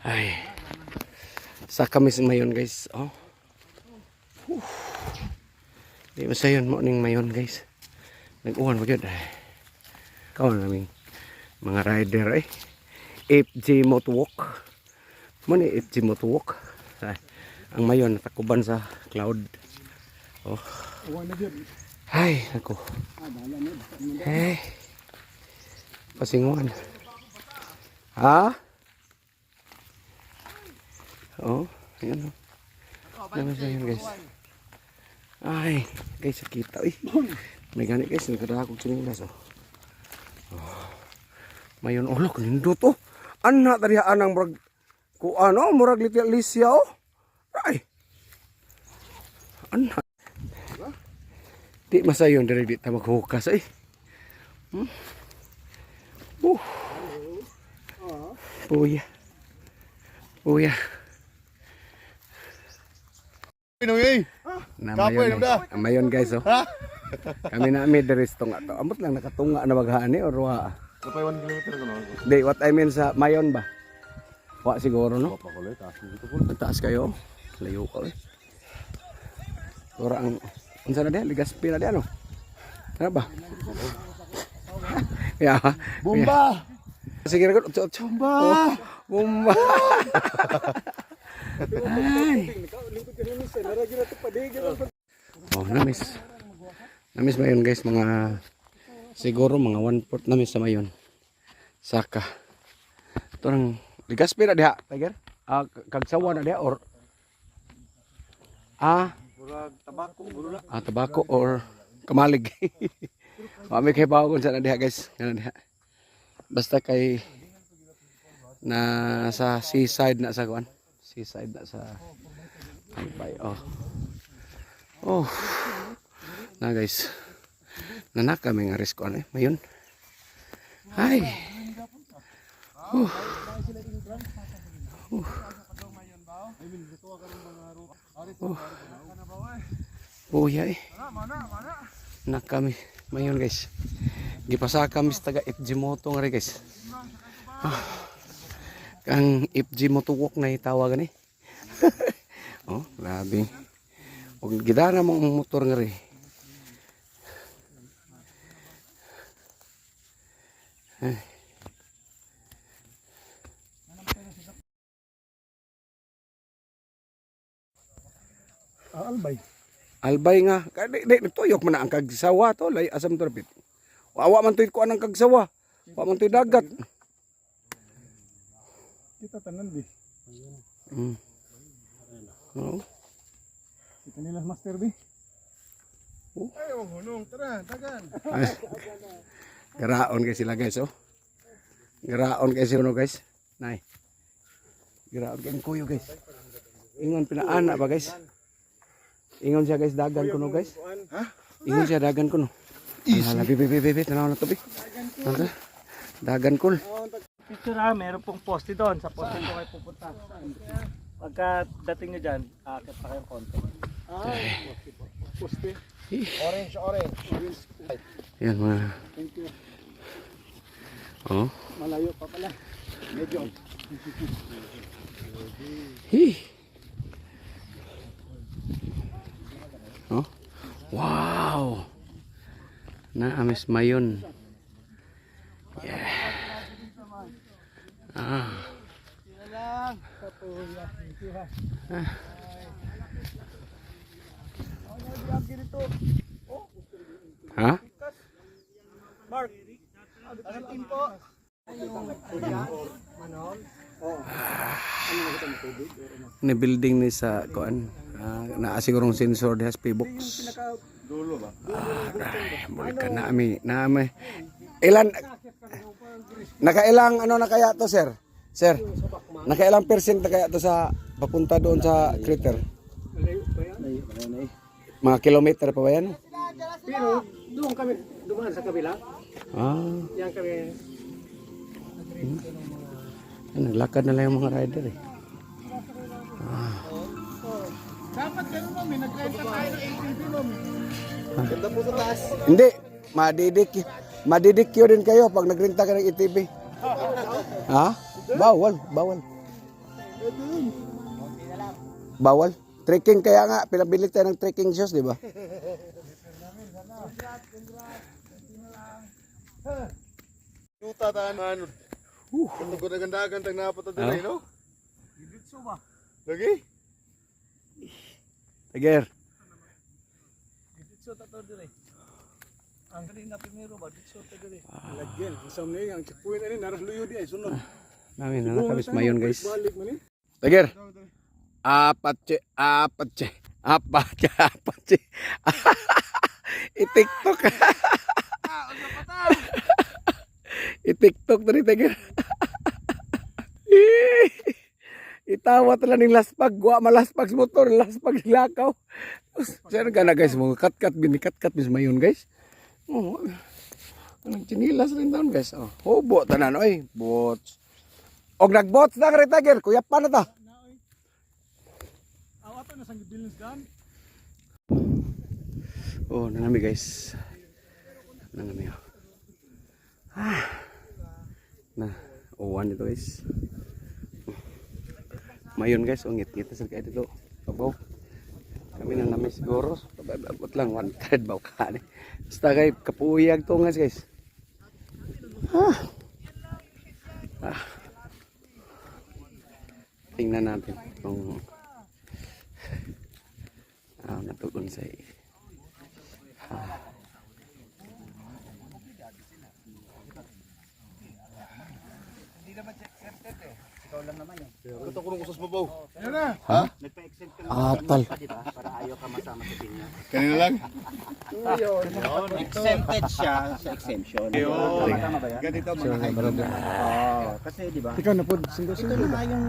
Ay. Sa kamis mayon guys. Oh. Di ba sayon mo ning mayon guys. Nag-uwan mo jud. Kaw naming mga rider eh. FJ Motorwalk. Mo ni FJ Motorwalk. Ay, ang mayon natakuban sa cloud. Oh. Ay, ako. Hey. Pasinguan. Ha? Oh, ayan o. Naman sa yun guys. Ay, guys, sakita. Uy, may ganit guys, nagkadakog sinilas oh. Mayon ulok, lindot oh. Anak tarihaan ang murag, kung ano, murag lisya oh. Ay. Anak. Di masayon, dari di ta maghukas eh. Puya. Puya. Mayon guys oh. Kami na dari tunga to. Amot lang nakatunga na maghani or wa. Kapay 1 kilometer ko no. Di what I mean sa mayon ba? Wa siguro no. Taas kayo. Layo ka eh. Ora ang unsa na dia Ligaspi na dia no. Ano ba? Ya. Bomba. Sige ra ko. Bomba. Bomba. Ay. Oh, namis. Namis mayon guys, mga siguro mga 1/4 namis sa mayon. Saka. Ito nang Ligaspi na diha, Tiger? Kagsawa na diha or tabako or kamalig. Kami kay bawo kun sa na diha guys. Kana diha. Basta kay na sa seaside na sa kuan. Seaside na sa Albay. Oh. Oh. Na guys. Nanak kami nga risk ano eh. Mayon. Ay. Puya eh. Nak kami. Mayon guys. Gipasa kami sa taga FJ Moto nga rin guys. Kang FJ Motorwalk na itawagan eh. Oh, grabe. Huwag gidana mong motor nga rin. Albay. Albay nga. Di, tuyok man na ang kagsawa to. Lay asam to rapit. Wawa man to ko anang kagsawa. Wawa man to dagat. Kita tanan bi. Oh. Kita nila master bi. Oh. Ay, hunong tara, dagan. Garaon kay sila guys oh. Garaon kay sila guys. Nay. Garaon kay kuyo guys. Ingon pinaana ba guys? Ingon siya guys dagan kuno guys. Ha? Ingon siya dagan kuno. Hala bi tanaw na to bi. Dagan kul. Picture ha, meron pong poste doon. Sa poste ko kayo pupunta. Pagka dating nyo dyan, akit pa kayong konti. Poste. Orange. Yan mga. Thank you. Oh. Malayo pa pala. Medyo. Hi. Oh. Wow. Na-amis mayon. Yeah. Ah. Ha? Mark. Ano team po? Ni building ni sa kuan. Naa sigurong sensor diha sa P-box. Dulo ba? Muli ka naami. Ilan nakailang ano na kaya to sir? Sir, nakailang percent na kaya to sa papunta doon sa crater? Mga kilometer pa ba yan? Pero doon kami dumaan sa kabila. Yan kami. Naglakad na lang yung mga rider eh. Dapat ganun mo, nag-renta tayo ng ATV nun. Ganda po sa taas. Hindi, madidikyo din kayo pag nagrenta ka ng ATV. Ha? Bawal. Ito yun. Bawal. Trekking kaya nga, pinabili tayo ng trekking shoes, di ba? Tuta tanan. Kung ko nagandagan tag napata dili no? Giditso ba? Lagi? Tiger. Giditso tato dire. Ang kanina primero ba? Giditso tato dire. Lagyan. Isang na yung checkpoint ani naras luyo di ay sunod. Namin na nakabis mayon guys. Balik man ni. Tiger. Apache. I-TikTok. I-TikTok na rin, Tiger. Itawa tala ng laspag. Wa malaspag sa motor. Laspag lakaw. Saan ka na guys? Mga kat-kat. Binikat-kat mis mayon guys. Oh, anong chinilas rin doon guys. Oh, hubo tanan. Oy, bots. Og nagbots na rin, Tiger. Kuya pa na ta. Awato na sang bilins gan. Oh, nanami guys. Nanami oh. Nah, uwan dito guys. Mayon guys, ungit-ngit sa kaya dito. Babaw. Kami na namin siguro. Babot lang 100 baw ka ni. Basta kay kapuyag to guys. Tingnan natin kung natugon sa Ito ko nung kusas babaw. Ano na? Nagpa-exempt ka atal. pa di ba? Para ayaw ka masama sa pinya. Kanina lang. Exempted siya sa exemption. Tama ba yan? Ganito mga high. Oo, kasi di ba? Ikaw na po. Ito na nga yung